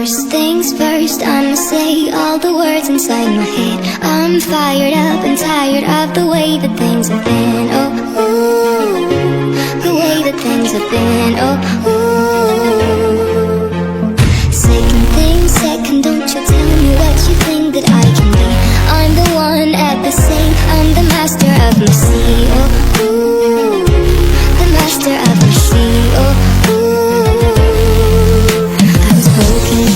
First things first, I'ma say all the words inside my head. I'm fired up and tired of the way that things have been. Oh, ooh, the way that things have been. Oh, ooh. Second thing second, don't you tell me what you think that I can be. I'm the one at the same, I'm the master of my sea. Oh, ooh, the master of my sea. Oh,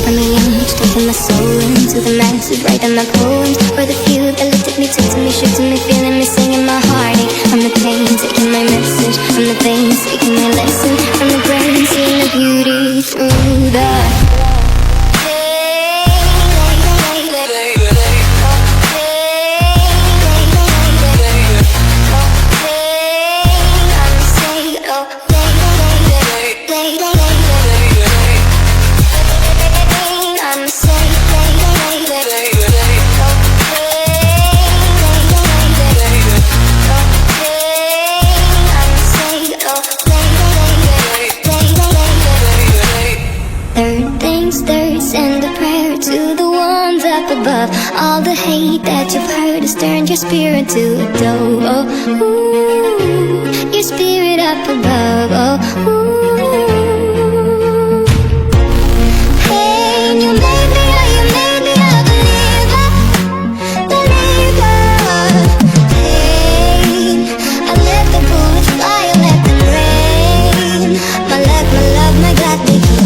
from a young age, taking my soul into the masses, writing my poems for the few that looked at me, took to me, shook to me, feeling me, singing my heartache. From the pain, taking my message, from the veins, speaking my lesson, from the brain, seeing the beauty through the send a prayer to the ones up above. All the hate that you've heard has turned your spirit to a dove. Oh, ooh, your spirit up above. Oh, ooh. Hey, you made me a believer, believer. Hey, I let the bullets fly, I let them rain. My luck, my love, my God, they keep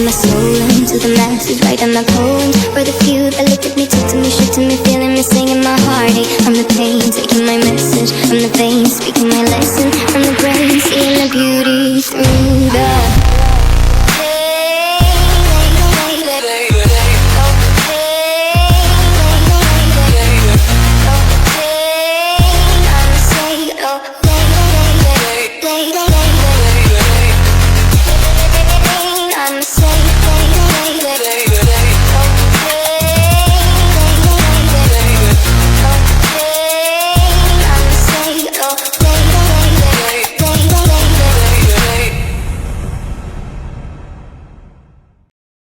my soul into the masses, writing my poems for the few that looked at me, took to me, shook to me, feeling me, singing my heartache. From the pain, taking my message, from the veins, speaking my lesson, from the